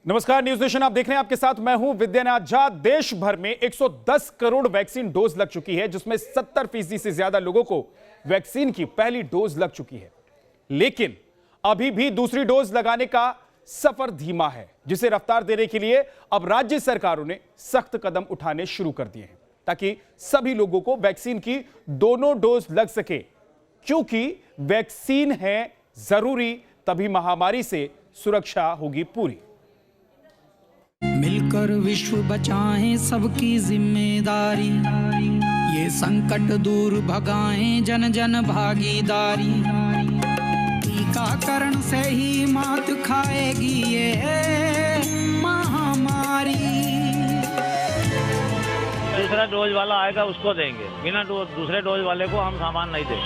नमस्कार, news nation आप देख रहे हैं। आपके साथ मैं हूं विद्यानाथ झा। देश भर में 110 करोड़ वैक्सीन डोज लग चुकी है, जिसमें 70% से ज्यादा लोगों को वैक्सीन की पहली डोज लग चुकी है। लेकिन अभी भी दूसरी डोज लगाने का सफर धीमा है, जिसे रफ्तार देने के लिए अब राज्य सरकारों ने सख्त कदम उठाने शुरू कर दिए हैं, ताकि सभी लोगों को वैक्सीन की दोनों डोज लग सके। क्योंकि वैक्सीन है जरूरी, तभी महामारी से सुरक्षा होगी पूरी। मिलकर विश्व बचाएं, सबकी जिम्मेदारी, ये संकट दूर भगाएं, जन जन भागीदारी। टीकाकरण से ही मात खाएगी ये महामारी। दूसरा डोज वाला आएगा उसको देंगे, बिना दूसरे डोज वाले को हम सामान नहीं देंगे।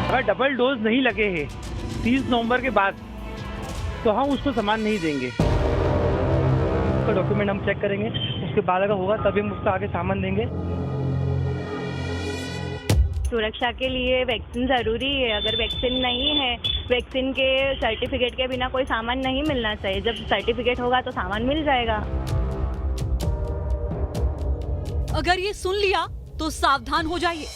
अगर डबल डोज नहीं लगे हैं 30 नवंबर के बाद तो हम उसको सामान नहीं देंगे। उसका डॉक्यूमेंट हम चेक करेंगे, उसके बाद अगर होगा तभी हम उसको आगे सामान देंगे। सुरक्षा के लिए वैक्सीन ज़रूरी है। अगर वैक्सीन नहीं है, वैक्सीन के सर्टिफिकेट के बिना कोई सामान नहीं मिलना चाहिए। जब सर्टिफिकेट होगा तो सामान मिल जाएगा। अगर ये सुन लिया तो सावधान हो जाइए।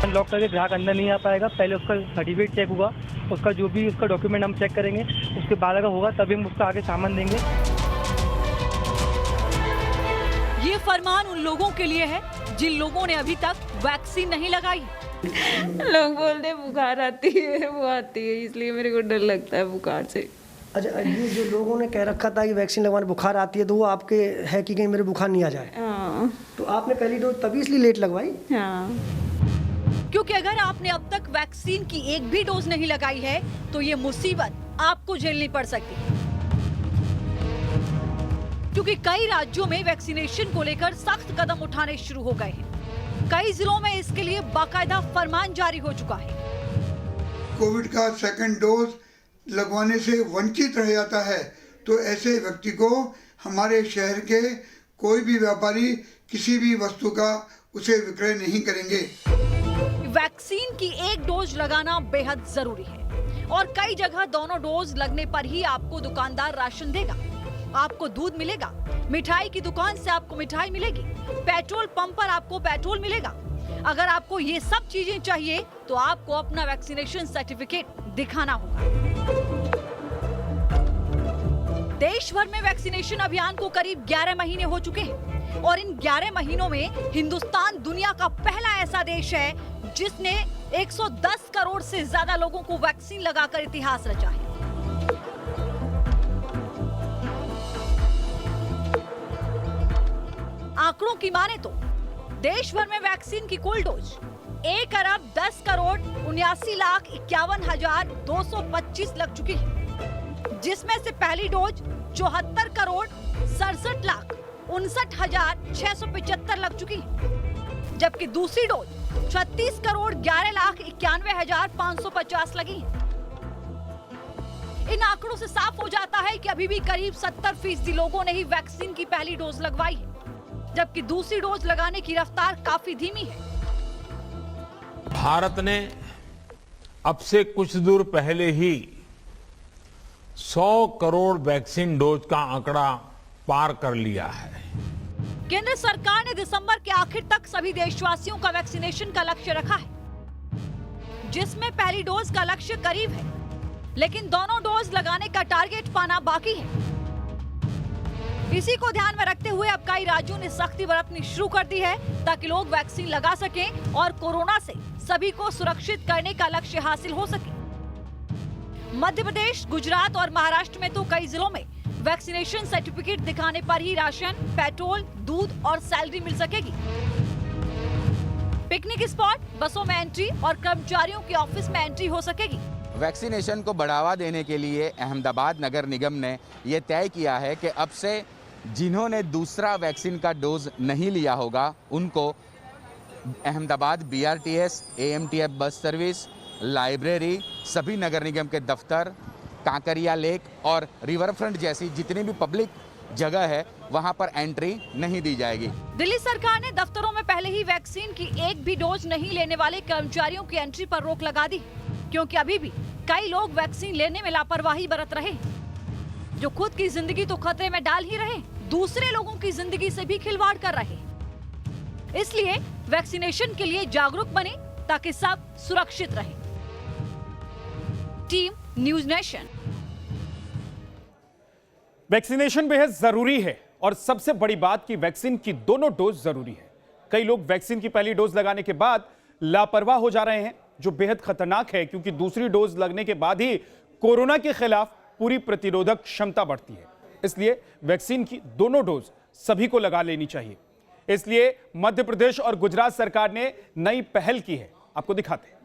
लॉक करके ग्राहक अंदर नहीं आ पाएगा। पहले उसका सर्टिफिकेट चेक होगा, उसका जो भी उसका डॉक्यूमेंट हम चेक करेंगे, उसके बाद अगर होगा तभी हम उसको आगे सामान देंगे। ये फरमान उन लोगों के लिए है जिन लोगों ने अभी तक वैक्सीन नहीं लगाई। लोग बोलते हैं बुखार आती है, वो आती है, इसलिए मेरे को डर लगता है बुखार से। अच्छा, ये जो लोगों ने कह रखा था कि वैक्सीन लगवाने बुखार आती है, तो वो आपके है कि कहीं मेरे बुखार नहीं आ जाए। हाँ। तो आपने पहली डोज तभी इसलिए लेट लगवाई? हाँ। क्योंकि अगर आपने अब तक वैक्सीन की एक भी डोज नहीं लगाई है तो ये मुसीबत आपको झेलनी पड़ सकती है। क्योंकि कई राज्यों में वैक्सीनेशन को लेकर सख्त कदम उठाने शुरू हो गए हैं। कई जिलों में इसके लिए बाकायदा फरमान जारी हो चुका है। कोविड का सेकंड डोज लगवाने से वंचित रह जाता है तो ऐसे व्यक्ति को हमारे शहर के कोई भी व्यापारी किसी भी वस्तु का उसे विक्रय नहीं करेंगे। वैक्सीन की एक डोज लगाना बेहद जरूरी है और कई जगह दोनों डोज लगने पर ही आपको दुकानदार राशन देगा, आपको दूध मिलेगा, मिठाई की दुकान से आपको मिठाई मिलेगी, पेट्रोल पंप पर आपको पेट्रोल मिलेगा। अगर आपको ये सब चीजें चाहिए तो आपको अपना वैक्सीनेशन सर्टिफिकेट दिखाना होगा। देश भर में वैक्सीनेशन अभियान को करीब 11 महीने हो चुके हैं और इन 11 महीनों में हिंदुस्तान दुनिया का पहला ऐसा देश है जिसने 110 करोड़ से ज्यादा लोगों को वैक्सीन लगाकर इतिहास रचा है। आंकड़ों की माने तो देश भर में वैक्सीन की कुल डोज 1 अरब 10 करोड़ 79,51,225 लग चुकी है, जिसमें से पहली डोज 74 करोड़ 67,59,675 लग चुकी है, जबकि दूसरी डोज 36 करोड़ 11,91,550 लगी है। इन आंकड़ों से साफ हो जाता है कि अभी भी करीब 70% लोगों ने ही वैक्सीन की पहली डोज लगवाई है, जबकि दूसरी डोज लगाने की रफ्तार काफी धीमी है। भारत ने अब से कुछ दूर पहले ही 100 करोड़ वैक्सीन डोज का आंकड़ा पार कर लिया है। केंद्र सरकार ने दिसंबर के आखिर तक सभी देशवासियों का वैक्सीनेशन का लक्ष्य रखा है, जिसमें पहली डोज का लक्ष्य करीब है, लेकिन दोनों डोज लगाने का टारगेट पाना बाकी है। इसी को ध्यान में रखते हुए अब कई राज्यों ने सख्ती बरतनी शुरू कर दी है ताकि लोग वैक्सीन लगा सकें और कोरोना से सभी को सुरक्षित करने का लक्ष्य हासिल हो सके। मध्य प्रदेश, गुजरात और महाराष्ट्र में तो कई जिलों में वैक्सीनेशन सर्टिफिकेट दिखाने पर ही राशन, पेट्रोल, दूध और सैलरी मिल सकेगी। पिकनिक स्पॉट, बसों में एंट्री और कर्मचारियों के ऑफिस में एंट्री हो सकेगी। वैक्सीनेशन को बढ़ावा देने के लिए अहमदाबाद नगर निगम ने ये तय किया है कि अब से जिन्होंने दूसरा वैक्सीन का डोज नहीं लिया होगा उनको Ahmedabad BRTS, AMTF bus service, library, सभी नगर निगम के दफ्तर, कांकरिया लेक और रिवर फ्रंट जैसी जितनी भी पब्लिक जगह है वहां पर एंट्री नहीं दी जाएगी। दिल्ली सरकार ने दफ्तरों में पहले ही वैक्सीन की एक भी डोज नहीं लेने वाले कर्मचारियों की एंट्री पर रोक लगा दी, क्योंकि अभी भी कई लोग वैक्सीन लेने में लापरवाही बरत रहे, जो खुद की जिंदगी तो खतरे में डाल ही रहे, दूसरे लोगों की जिंदगी से भी खिलवाड़ कर रहे। इसलिए वैक्सीनेशन के लिए जागरूक बने ताकि सब सुरक्षित रहे। Team news nation. वैक्सीनेशन बेहद जरूरी है और सबसे बड़ी बात कि वैक्सीन की दोनों डोज जरूरी है। कई लोग वैक्सीन की पहली डोज लगाने के बाद लापरवाह हो जा रहे हैं, जो बेहद खतरनाक है, क्योंकि दूसरी डोज लगने के बाद ही कोरोना के खिलाफ पूरी प्रतिरोधक क्षमता बढ़ती है। इसलिए वैक्सीन की दोनों डोज सभी को लगा लेनी चाहिए। इसलिए मध्य प्रदेश और गुजरात सरकार ने नई पहल की है, आपको दिखाते हैं।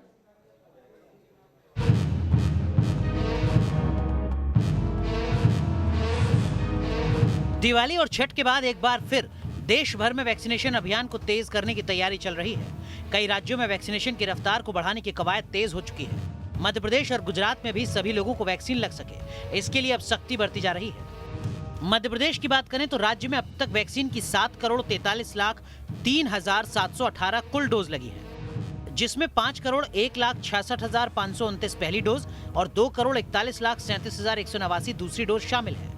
दिवाली और छठ के बाद एक बार फिर देश भर में वैक्सीनेशन अभियान को तेज करने की तैयारी चल रही है। कई राज्यों में वैक्सीनेशन की रफ्तार को बढ़ाने की कवायद तेज हो चुकी है। मध्य प्रदेश और गुजरात में भी सभी लोगों को वैक्सीन लग सके, इसके लिए अब सख्ती बरती जा रही है। मध्य प्रदेश की बात करें तो राज्य में अब तक वैक्सीन की 7,43,03,718 कुल डोज लगी है, जिसमें 5,01,66,529 पहली डोज और 2,41,37,189 दूसरी डोज शामिल है।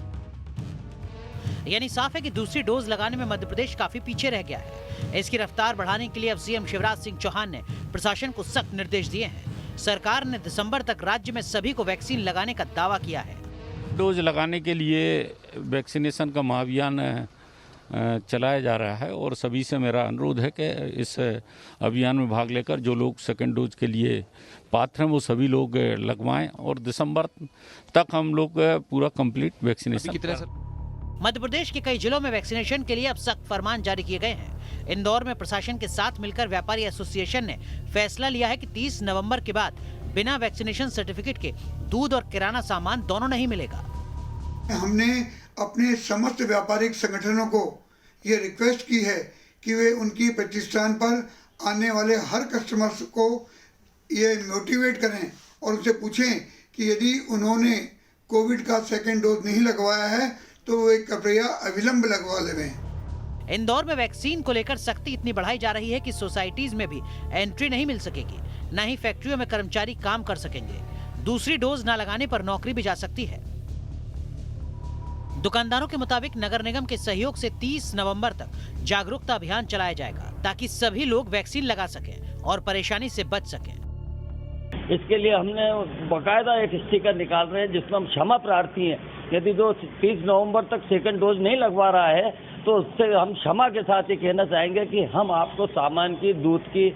यानी साफ है कि दूसरी डोज लगाने में मध्य प्रदेश काफी पीछे रह गया है। इसकी रफ्तार बढ़ाने के लिए अब सीएम शिवराज सिंह चौहान ने प्रशासन को सख्त निर्देश दिए हैं। सरकार ने दिसंबर तक राज्य में सभी को वैक्सीन लगाने का दावा किया है। डोज लगाने के लिए वैक्सीनेशन का महाअभियान चलाया जा रहा है और सभी से मेरा अनुरोध है कि इस अभियान में भाग लेकर जो लोग सेकेंड डोज के लिए पात्र हैं वो सभी लोग लगवाएं और दिसंबर तक हम लोग पूरा कंप्लीट वैक्सीनेशन। मध्य प्रदेश के कई जिलों में वैक्सीनेशन के लिए अब सख्त फरमान जारी किए गए हैं। इंदौर में प्रशासन के साथ मिलकर व्यापारी एसोसिएशन ने फैसला लिया है कि 30 नवंबर के बाद बिना वैक्सीनेशन सर्टिफिकेट के दूध और किराना सामान दोनों नहीं मिलेगा। हमने अपने समस्त व्यापारिक संगठनों को ये रिक्वेस्ट की है कि वे उनकी प्रतिष्ठान पर आने वाले हर कस्टमर्स को ये मोटिवेट करें और उनसे पूछें कि यदि उन्होंने कोविड का सेकेंड डोज नहीं लगवाया है तो वो एक कृपया अविलंब लगवा लें। इंदौर में वैक्सीन को लेकर सख्ती इतनी बढ़ाई जा रही है कि सोसाइटीज में भी एंट्री नहीं मिल सकेगी, न ही फैक्ट्रियों में कर्मचारी काम कर सकेंगे। दूसरी डोज न लगाने पर नौकरी भी जा सकती है। दुकानदारों के मुताबिक नगर निगम के सहयोग से 30 नवंबर तक जागरूकता अभियान चलाया जाएगा ताकि सभी लोग वैक्सीन लगा सकें और परेशानी से बच सकें। इसके लिए हमने बाकायदा एक स्टिकर निकाल रहे हैं जिसमें हम क्षमा प्रार्थी हैं। यदि जो 30 नवंबर तक सेकंड डोज नहीं लगवा रहा है तो उससे हम क्षमा के साथ ये कहना चाहेंगे कि हम आपको सामान की, दूध की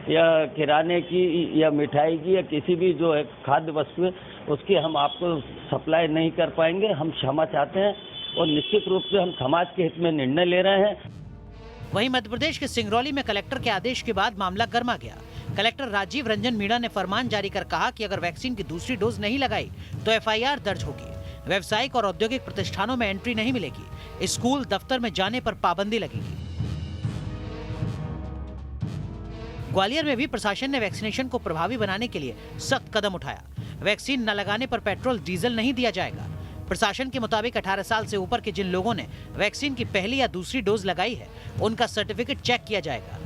या किराने की या मिठाई की या किसी भी जो है खाद्य वस्तु है उसकी हम आपको सप्लाई नहीं कर पाएंगे। हम क्षमा चाहते हैं और निश्चित रूप से हम समाज के हित में निर्णय ले रहे हैं। वहीं मध्य प्रदेश के सिंगरौली में कलेक्टर के आदेश के बाद मामला गर्मा गया। कलेक्टर राजीव रंजन मीणा ने फरमान जारी कर कहा कि अगर वैक्सीन की दूसरी डोज नहीं लगाई तो एफआईआर दर्ज होगी। व्यावसायिक और औद्योगिक प्रतिष्ठानों में एंट्री नहीं मिलेगी। स्कूल दफ्तर में जाने पर पाबंदी लगेगी। ग्वालियर में भी प्रशासन ने वैक्सीनेशन को प्रभावी बनाने के लिए सख्त कदम उठाया। वैक्सीन न लगाने पर पेट्रोल डीजल नहीं दिया जाएगा। प्रशासन के मुताबिक 18 साल से ऊपर के जिन लोगों ने वैक्सीन की पहली या दूसरी डोज लगाई है उनका सर्टिफिकेट चेक किया जाएगा।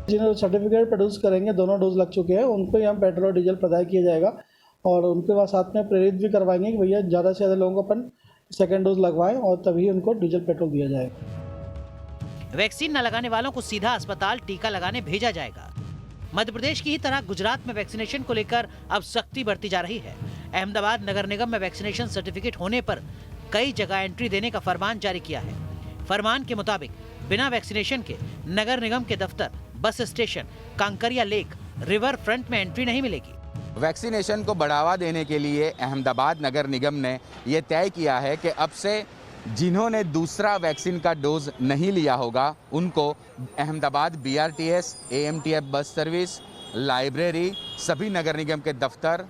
जिन्होंने सर्टिफिकेट प्रोड्यूस करेंगे, दोनों डोज लग चुके हैं, उनको यहाँ पेट्रोल डीजल प्रदान किया जाएगा और उनके बाद साथ में प्रेरित भी करवाएंगे कि भैया ज़्यादा से ज़्यादा लोगों को अपन सेकेंड डोज लगवाएं और तभी उनको डीजल पेट्रोल दिया जाएगा। वैक्सीन न लगाने वालों को सीधा अस्पताल टीका लगाने भेजा जाएगा। मध्य प्रदेश की ही तरह गुजरात में वैक्सीनेशन को लेकर अब सख्ती बरती जा रही है। अहमदाबाद नगर निगम में वैक्सीनेशन सर्टिफिकेट होने पर कई जगह एंट्री देने का फरमान जारी किया है। फरमान के मुताबिक बिना वैक्सीनेशन के नगर निगम के दफ्तर, bus station, Kankaria lake, river front में एंट्री नहीं मिलेगी। वैक्सीनेशन को बढ़ावा देने के लिए अहमदाबाद नगर निगम ने ये तय किया है कि अब से जिन्होंने दूसरा वैक्सीन का डोज नहीं लिया होगा उनको Ahmedabad BRTS, AMTF bus service, library, सभी नगर निगम के दफ्तर,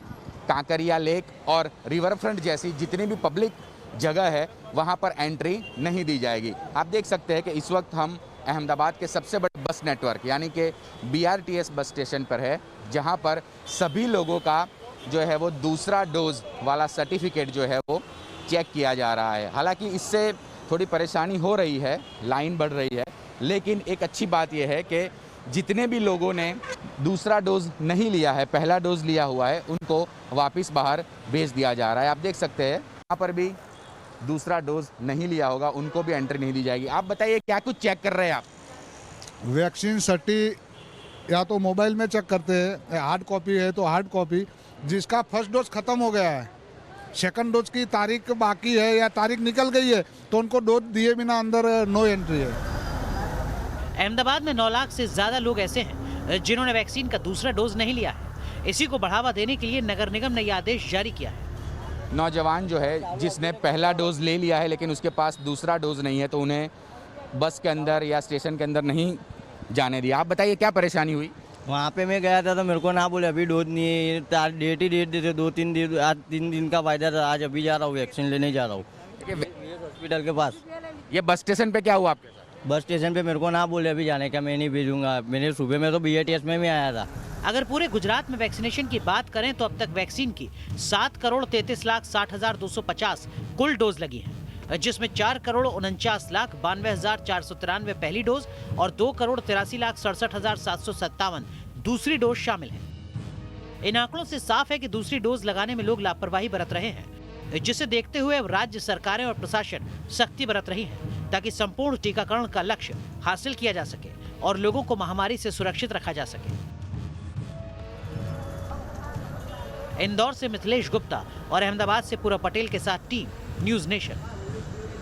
कांकरिया लेक और रिवर फ्रंट जैसी जितनी भी पब्लिक जगह है वहां पर एंट्री नहीं दी जाएगी। आप देख सकते हैं कि इस वक्त हम अहमदाबाद के सबसे बड़े बस नेटवर्क यानी कि BRTS बस स्टेशन पर है, जहां पर सभी लोगों का जो है वो दूसरा डोज वाला सर्टिफिकेट जो है वो चेक किया जा रहा है। हालांकि इससे थोड़ी परेशानी हो रही है, लाइन बढ़ रही है, लेकिन एक अच्छी बात यह है कि जितने भी लोगों ने दूसरा डोज नहीं लिया है, पहला डोज लिया हुआ है, उनको वापस बाहर भेज दिया जा रहा है। आप देख सकते हैं यहाँ पर भी दूसरा डोज नहीं लिया होगा, उनको भी एंट्री नहीं दी जाएगी। आप बताइए क्या कुछ चेक कर रहे हैं आप? वैक्सीन सर्टी या तो मोबाइल में चेक करते हैं, हार्ड कॉपी है तो हार्ड कॉपी। जिसका फर्स्ट डोज खत्म हो गया है, सेकंड डोज की तारीख बाकी है या तारीख निकल गई है, तो उनको डोज दिए बिना अंदर नो एंट्री है। अहमदाबाद में 9 लाख से ज्यादा लोग ऐसे हैं जिन्होंने वैक्सीन का दूसरा डोज नहीं लिया है। इसी को बढ़ावा देने के लिए नगर निगम ने यह आदेश जारी किया है। नौजवान जो है जिसने पहला डोज ले लिया है लेकिन उसके पास दूसरा डोज नहीं है, तो उन्हें बस के अंदर या स्टेशन के अंदर नहीं जाने दिया। आप बताइए क्या परेशानी हुई? वहाँ पे मैं गया था तो मेरे को ना बोले अभी डोज नहीं है, डेट ही डेट देते 2-3 दिन, आज 3 दिन का फायदा था। आज अभी जा रहा हूँ, वैक्सीन लेने जा रहा हूँ हॉस्पिटल के पास। ये बस स्टेशन पे क्या हुआ आपके साथ? बस स्टेशन पे मेरे को ना बोले अभी जाने का, मैं नहीं भेजूंगा। मैंने सुबह में तो BATS में भी आया था। अगर पूरे गुजरात में वैक्सीनेशन की बात करें तो अब तक वैक्सीन की 7,33,60,250 कुल डोज लगी हैं, जिसमें 4,49,92,493 पहली डोज और 2,83,67,757 दूसरी डोज शामिल है। इन आंकड़ों से साफ है कि दूसरी डोज लगाने में लोग लापरवाही बरत रहे हैं, जिसे देखते हुए अब राज्य सरकारें और प्रशासन सख्ती बरत रही है ताकि संपूर्ण टीकाकरण का लक्ष्य हासिल किया जा सके और लोगों को महामारी से सुरक्षित रखा जा सके। इंदौर से मिथिलेश गुप्ता और अहमदाबाद से पूरा पटेल के साथ टीम न्यूज़ नेशन।